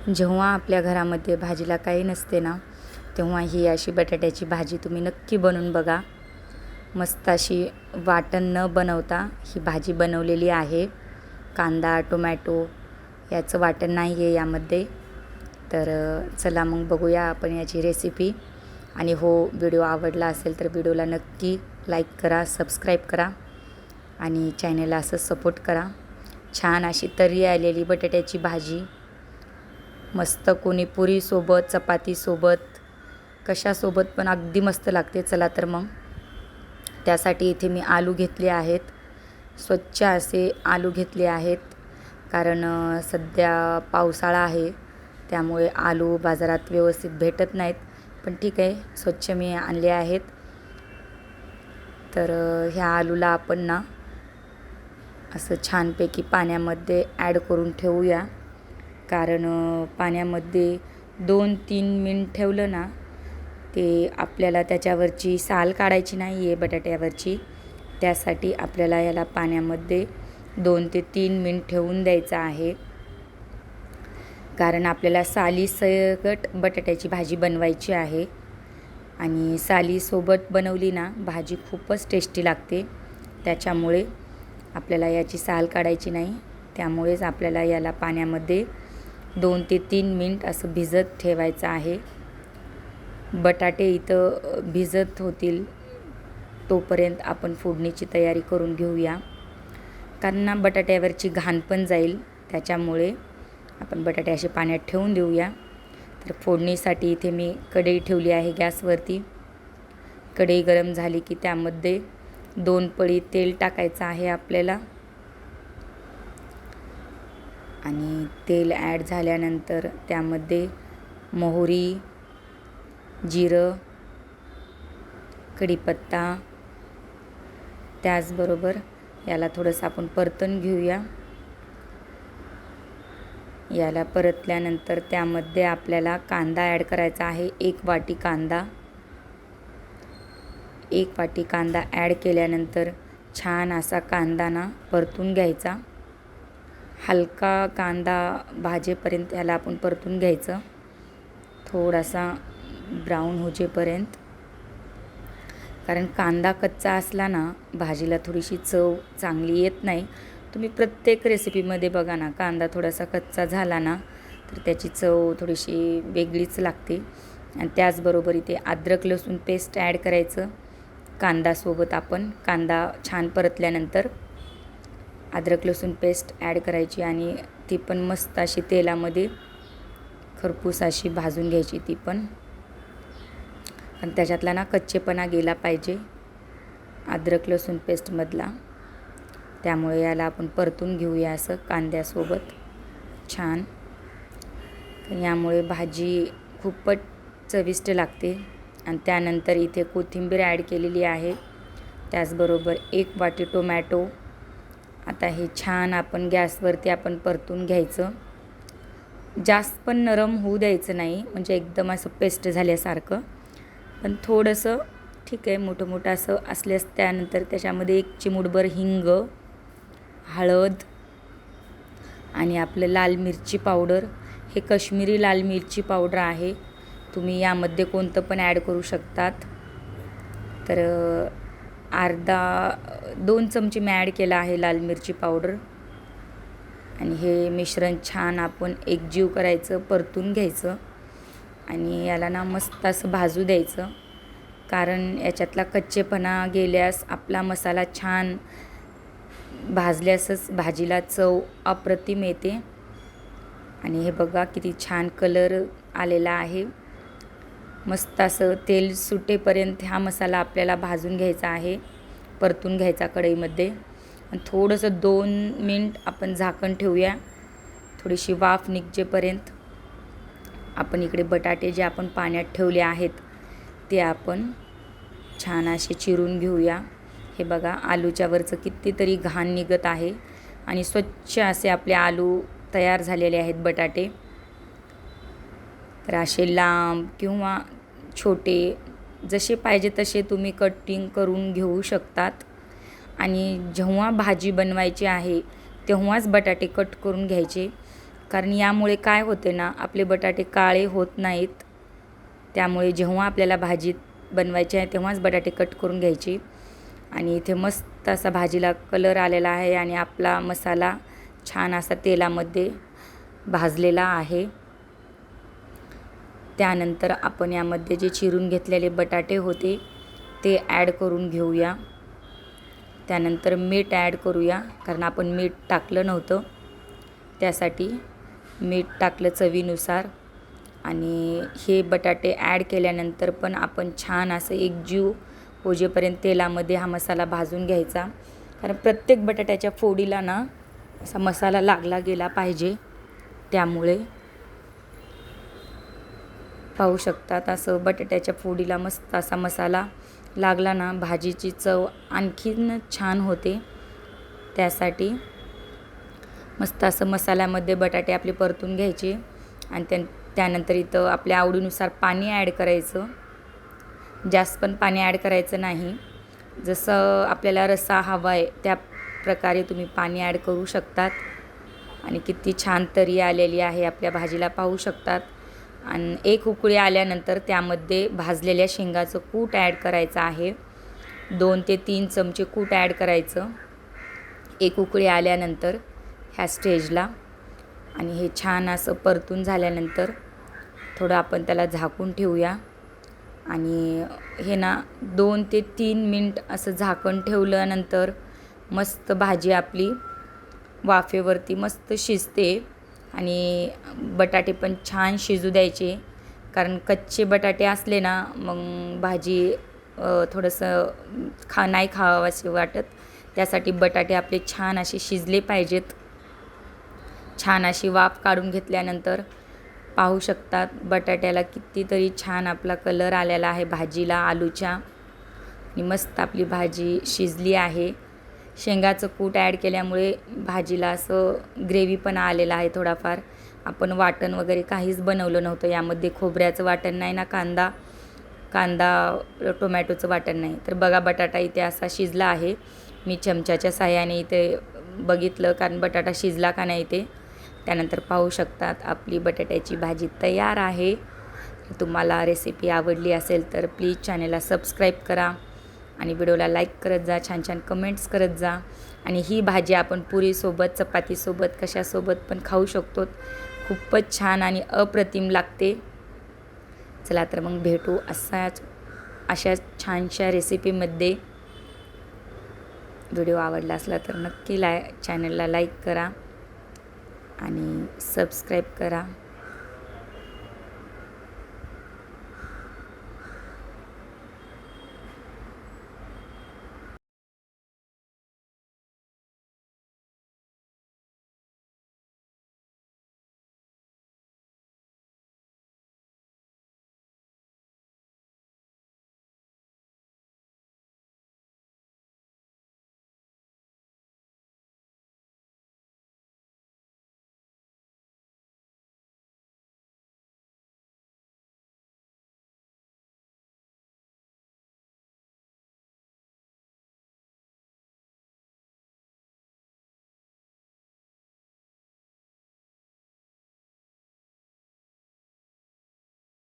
जेव्हा आपल्या घरामध्ये भाजीला काही नसते ना, तेव्हा ही अशी बटाट्याची भाजी तुम्ही नक्की बनवून बघा. मस्त अशी वाटण न बनवता ही भाजी बनवलेली आहे. कांदा, टोमॅटो याचं वाटण नाही आहे यामध्ये. तर चला मग बघूया आपण याची रेसिपी. आणि हो, व्हिडिओ आवडला असेल तर व्हिडिओला नक्की लाईक करा, सबस्क्राईब करा आणि चॅनलला असंच सपोर्ट करा. छान अशी तर्री आलेली बटाट्याची भाजी मस्त कोणी पुरीसोबत, चपातीसोबत, कशासोबत पण अगदी मस्त लागते. चला तर मग त्यासाठी इथे मी आलू घेतले आहेत. स्वच्छ असे आलू घेतले आहेत, कारण सध्या पावसाळा आहे त्यामुळे आलू बाजारात व्यवस्थित भेटत नाहीत. पण ठीक आहे, स्वच्छ मी आणले आहेत. तर ह्या आलूला आपण ना असं छानपैकी पाण्यामध्ये ॲड करून ठेवूया, कारण पाण्यामध्ये 2-3 मिनिट ठेवलं ना, ते आपल्याला त्याच्यावरची साल काढायची नाही आहे बटाट्यावरची. त्यासाठी आपल्याला याला पाण्यामध्ये 2 ते 3 मिनिट ठेवून द्यायचं आहे, कारण आपल्याला सालीसकट बटाट्याची भाजी बनवायची आहे. आणि सालीसोबत बनवली ना भाजी खूपच टेस्टी लागते. त्याच्यामुळे आपल्याला याची साल काढायची नाही. त्यामुळेच आपल्याला याला पाण्यामध्ये 2 ते 3 मिनिट असं भिजत ठेवायचं आहे. बटाटे इथं भिजत होतील तोपर्यंत आपण फोडणीची तयारी करून घेऊया, कारण ना बटाट्यावरची घाण पण जाईल. त्याच्यामुळे आपण बटाटे असे पाण्यात ठेवून देऊया. तर फोडणीसाठी इथे मी कढई ठेवली आहे गॅसवरती. कढई गरम झाली की त्यामध्ये 2 पळी तेल टाकायचं आहे आपल्याला. आणि तेल ॲड झाल्यानंतर त्यामध्ये मोहरी, जिरं, कढीपत्ता, त्याचबरोबर याला थोडंसं आपण परतून घेऊया. याला परतल्यानंतर त्यामध्ये आपल्याला कांदा ॲड करायचा आहे. 1 वाटी कांदा. 1 वाटी कांदा ॲड केल्यानंतर छान असा कांदा ना परतून घ्यायचा. हलका कांदा भाजेपर्यंत याला आपण परतून घ्यायचं, थोडासा ब्राऊन होजेपर्यंत. कारण कांदा कच्चा असला ना भाजीला थोडीशी चव चांगली येत नाही. तुम्ही प्रत्येक रेसिपीमध्ये बघा ना, कांदा थोडासा कच्चा झाला ना तर त्याची चव थोडीशी वेगळीच लागते. आणि त्याचबरोबर इथे अद्रक लसूण पेस्ट ॲड करायचं कांदासोबत. आपण कांदा छान परतल्यानंतर अद्रक लसूण पेस्ट ॲड करायची आणि ती पण मस्त अशी तेलामध्ये खरपूस अशी भाजून घ्यायची ती पण. आणि त्याच्यातला ना कच्चेपणा गेला पाहिजे अद्रक लसूण पेस्टमधला. त्यामुळे याला आपण परतून घेऊया असं कांद्यासोबत छान. तर यामुळे भाजी खूपच चविष्ट लागते. आणि त्यानंतर इथे कोथिंबीर ॲड केलेली आहे. त्याचबरोबर 1 वाटी टोमॅटो. आता हे छान आपण गॅसवरती आपण परतून घ्यायचं. जास्त पण नरम होऊ द्यायचं नाही, म्हणजे एकदम असं पेस्ट झाल्यासारखं, पण थोडंसं ठीक आहे, मोठं मोठं असं असल्यास त्यानंतर त्याच्यामध्ये 1 चिमूटभर हिंग, हळद आणि आपलं लाल मिरची पावडर. हे काश्मीरी लाल मिरची पावडर आहे, तुम्ही यामध्ये कोणतं पण ॲड करू शकतात. तर 2 चमचे मी ॲड केला आहे लाल मिरची पावडर. आणि हे मिश्रण छान आपण एकजीव करायचं, परतून घ्यायचं आणि याला ना मस्त असं भाजू द्यायचं, कारण याच्यातला कच्चेपणा गेल्यास आपला मसाला छान भाजल्यासच भाजीला चव अप्रतिम येते. आणि हे बघा किती छान कलर आलेला आहे. मस्त असं तेल सुटेपर्यंत हा मसाला आपल्याला भाजून घ्यायचा आहे, परतून घ्यायचा कढईमध्ये. आणि थोडंसं 2 मिनिट आपण झाकण ठेवूया, थोडीशी वाफ निघेपर्यंत. आपण इकडे बटाटे जे आपण पाण्यात ठेवले आहेत ते आपण छान असे चिरून घेऊया. हे बघा आलूच्या वरचं कितीतरी घाण निघत आहे आणि स्वच्छ असे आपले आलू तयार झालेले आहेत बटाटे. तर असे लांब किंवा छोटे जसे पाहिजे तसे तुम्ही कटिंग करून घेऊ शकतात. आणि जेव्हा भाजी बनवायची आहे तेव्हाच बटाटे कट करून घ्यायचे, कारण यामुळे काय होते ना, आपले बटाटे काळे होत नाहीत. त्यामुळे जेव्हा आपल्याला भाजी बनवायची आहे तेव्हाच बटाटे कट करून घ्यायची. आणि इथे मस्त असा भाजीला कलर आलेला आहे आणि आपला मसाला छान असा तेलामध्ये भाजलेला आहे. त्यानंतर आपण यामध्ये जे चिरून घेतलेले बटाटे होते ते ॲड करून घेऊया. त्यानंतर मीठ ॲड करूया, कारण आपण मीठ टाकलं नव्हतं, त्यासाठी मीठ टाकलं चवीनुसार. आणि हे बटाटे ॲड केल्यानंतर पण आपण छान असं एकजीव होजेपर्यंत तेलामध्ये हा मसाला भाजून घ्यायचा. कारण प्रत्येक बटाट्याच्या फोडीला ना असा मसाला लागला गेला पाहिजे. त्यामुळे पाहू शकतात असं बटाट्याच्या फोडीला मस्त असा मसाला लागला ना, भाजीची चव आणखीन छान होते. त्यासाठी मस्त असं मसाल्यामध्ये बटाटे आपले परतून घ्यायचे. आणि त्यानंतर इथं आपल्या आवडीनुसार पाणी ॲड करायचं. जास्त पण पाणी ॲड करायचं नाही, जसं आपल्याला रस्सा हवा आहे त्या प्रकारे तुम्ही पाणी ॲड करू शकतात. आणि किती छान तरी आलेली आहे आपल्या भाजीला पाहू शकतात. आणि एक उकळी आल्यानंतर त्यामध्ये भाजलेल्या शेंगाचं कूट ॲड करायचं आहे. 2 ते 3 चमचे कूट ॲड करायचं एक उकळी आल्यानंतर ह्या स्टेजला. आणि हे छान असं परतून झाल्यानंतर थोडं आपण त्याला झाकून ठेवूया. आणि हे ना 2 ते 3 मिनिट असं झाकण ठेवल्यानंतर मस्त भाजी आपली वाफेवरती मस्त शिजते. आणि बटाटे पण छान शिजू द्यायचे, कारण कच्चे बटाटे असले ना मग भाजी थोडंसं नाही खावासे वाटत. त्यासाठी बटाटे आपले छान असे शिजले पाहिजेत. छान अशी वाफ काढून घेतल्यानंतर पाहू शकतात बटाट्याला कितीतरी छान आपला कलर आलेला आहे भाजीला आलूच्या. आणि मस्त आपली भाजी शिजली आहे. शेंगाचं कूट ॲड केल्यामुळे भाजीला असं ग्रेव्हीपणा आलेला आहे थोडाफार. आपण वाटण वगैरे काहीच बनवलं नव्हतं यामध्ये. खोबऱ्याचं वाटण नाही ना, कांदा टोमॅटोचं वाटण नाही. तर बघा बटाटा इथे असा शिजला आहे. मी चमच्याच्या साहाय्याने इथे बघितलं, कारण बटाटा शिजला का नाही ते. त्यानंतर पाहू शकतात आपली बटाट्याची भाजी तयार आहे. तुम्हाला रेसिपी आवडली असेल तर प्लीज चॅनलला सबस्क्राईब करा आणि व्हिडिओला लाईक करत जा, छान छान कमेंट्स करत जा. आणि ही भाजी आपण पुरीसोबत, चपातीसोबत, कशासोबत पण खाऊ शकतो. खूपच छान आणि अप्रतिम लागते. चला तर मग भेटू अशा छानशा रेसिपीमध्ये. व्हिडिओ आवडला असला तर नक्की चॅनलला लाईक करा आणि सबस्क्राईब करा.